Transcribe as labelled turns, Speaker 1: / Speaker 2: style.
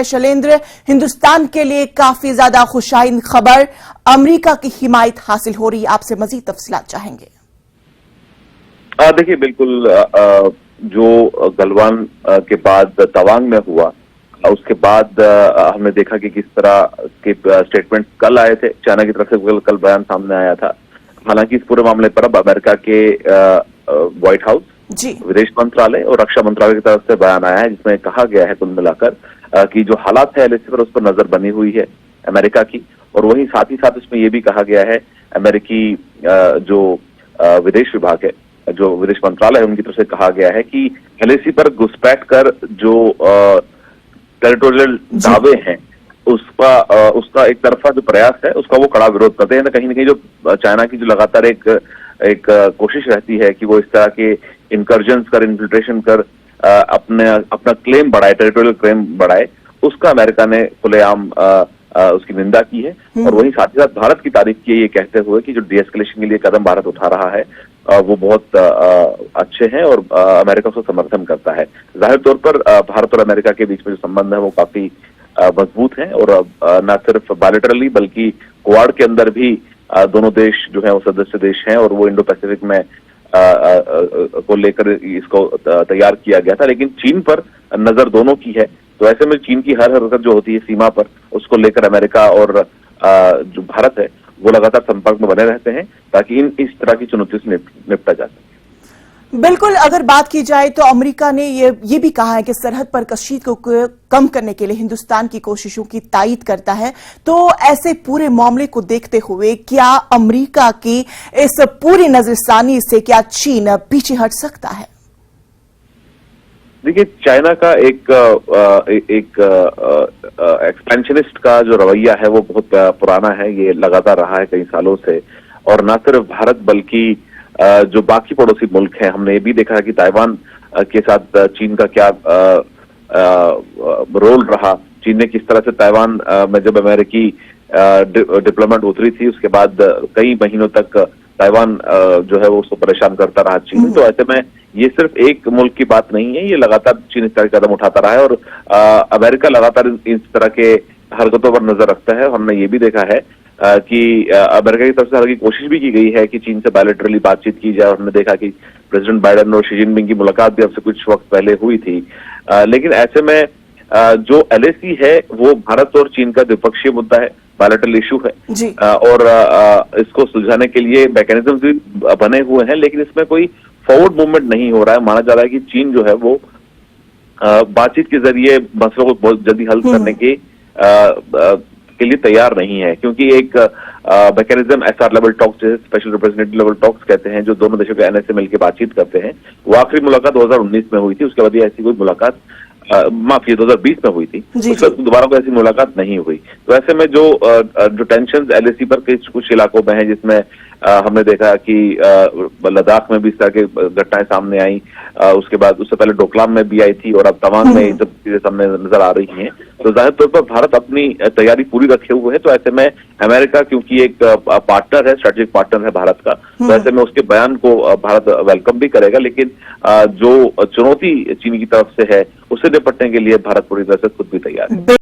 Speaker 1: शैलेंद्र, हिंदुस्तान के लिए काफी ज्यादा खुशाइन खबर, अमेरिका की हिमायत हासिल हो रही। आपसे मजीद तफसीलात चाहेंगे।
Speaker 2: देखिए, बिल्कुल जो गलवान के बाद तवांग में हुआ, उसके बाद हमने देखा कि किस तरह के स्टेटमेंट कल आए थे चाइना की तरफ से। कल बयान सामने आया था। हालांकि इस पूरे मामले पर अब अमेरिका के व्हाइट हाउस, विदेश मंत्रालय और रक्षा मंत्रालय की तरफ से बयान आया है, जिसमें कहा गया है कुल मिलाकर कि जो हालात है एलएसी पर, उस पर नजर बनी हुई है अमेरिका की। और वहीं साथ ही साथ इसमें यह भी कहा गया है, अमेरिकी जो विदेश विभाग है, जो विदेश मंत्रालय है, उनकी तरफ से कहा गया है कि एलएसी पर घुसपैठ कर जो टेरिटोरियल दावे हैं, उसका एक तरफा जो प्रयास है, उसका वो कड़ा विरोध करते हैं। कहीं ना कहीं जो चाइना की जो लगातार एक कोशिश रहती है कि वो इस तरह के इनकर्जन्स कर, इन्फिल्ट्रेशन कर अपना क्लेम बढ़ाए, टेरिटोरियल क्लेम बढ़ाए, उसका अमेरिका ने खुलेआम उसकी निंदा की है। और वहीं साथ ही साथ भारत की तारीफ की है, ये कहते हुए कि जो डीएस्केलेशन के लिए कदम भारत उठा रहा है वो बहुत अच्छे हैं और अमेरिका उसका समर्थन करता है। जाहिर तौर पर भारत और अमेरिका के बीच में जो संबंध है वो काफी मजबूत है और न सिर्फ बायलैटरली बल्कि क्वाड के अंदर भी दोनों देश जो है वो सदस्य देश हैं और वो इंडो पैसिफिक में को लेकर इसको तैयार किया गया था। लेकिन चीन पर नजर दोनों की है, तो ऐसे में चीन की हर हरकत जो होती है सीमा पर, उसको लेकर अमेरिका और जो भारत है वो लगातार संपर्क में बने रहते हैं ताकि इस तरह की चुनौतियों से निपटा जा सके।
Speaker 1: बिल्कुल, अगर बात की जाए तो अमेरिका ने ये भी कहा है कि सरहद पर कशीद को कम करने के लिए हिंदुस्तान की कोशिशों की तायीद करता है। तो ऐसे पूरे मामले को देखते हुए क्या अमेरिका की इस पूरी नजरसानी से क्या चीन पीछे हट सकता है?
Speaker 2: देखिए, चाइना का एक एक्सपेंशनिस्ट का जो रवैया है वो बहुत पुराना है, ये लगातार रहा है कई सालों से। और न सिर्फ भारत बल्कि जो बाकी पड़ोसी मुल्क हैं, हमने ये भी देखा है कि ताइवान के साथ चीन का क्या रोल रहा। चीन ने किस तरह से ताइवान में जब अमेरिकी डिप्लोमेट उतरी थी, उसके बाद कई महीनों तक ताइवान जो है वो उसको परेशान करता रहा चीन। तो ऐसे में ये सिर्फ एक मुल्क की बात नहीं है, ये लगातार चीन इस तरह के कदम उठाता रहा है और अमेरिका लगातार इस तरह के हरकतों पर नजर रखता है। हमने ये भी देखा है कि अमेरिका की तरफ से हालांकि कोशिश भी की गई है कि चीन से बायलैटरली बातचीत की जाए। हमने देखा कि प्रेसिडेंट बाइडेन और शी जिनपिंग की मुलाकात भी अब से कुछ वक्त पहले हुई थी। लेकिन ऐसे में जो एलएसी है वो भारत और चीन का द्विपक्षीय मुद्दा है, बायलैटरल इशू है और इसको सुलझाने के लिए मैकेनिज्म भी बने हुए हैं, लेकिन इसमें कोई फॉरवर्ड मूवमेंट नहीं हो रहा है। माना जा रहा है कि चीन जो है वो बातचीत के जरिए मसलों को बहुत जल्दी हल करने के लिए तैयार नहीं है, क्योंकि एक मैकेनिज्म एसआर लेवल टॉक्स, जैसे स्पेशल रिप्रेजेंटेटिव लेवल टॉक्स कहते हैं, जो दोनों देशों के एनएसए मिलकर बातचीत करते हैं, वो आखिरी मुलाकात 2019 में हुई थी। उसके बाद ऐसी कोई मुलाकात 2020 में हुई थी, उसके बाद दोबारा कोई ऐसी मुलाकात नहीं हुई। तो ऐसे में जो टेंशन एलएसी पर कुछ इलाकों में है, जिसमें हमने देखा कि लद्दाख में भी इस तरह की घटनाएं सामने आई, उसके बाद उससे पहले डोकलाम में भी आई थी और अब तवांग में सब चीजें सामने नजर आ रही हैं। तो जाहिर तौर पर भारत अपनी तैयारी पूरी रखे हुए है। तो ऐसे में अमेरिका क्योंकि एक पार्टनर है, स्ट्रेटेजिक पार्टनर है भारत का, तो ऐसे में उसके बयान को भारत वेलकम भी करेगा। लेकिन जो चुनौती चीन की तरफ से है, उससे निपटने के लिए भारत पूरी तरह से खुद भी तैयार है।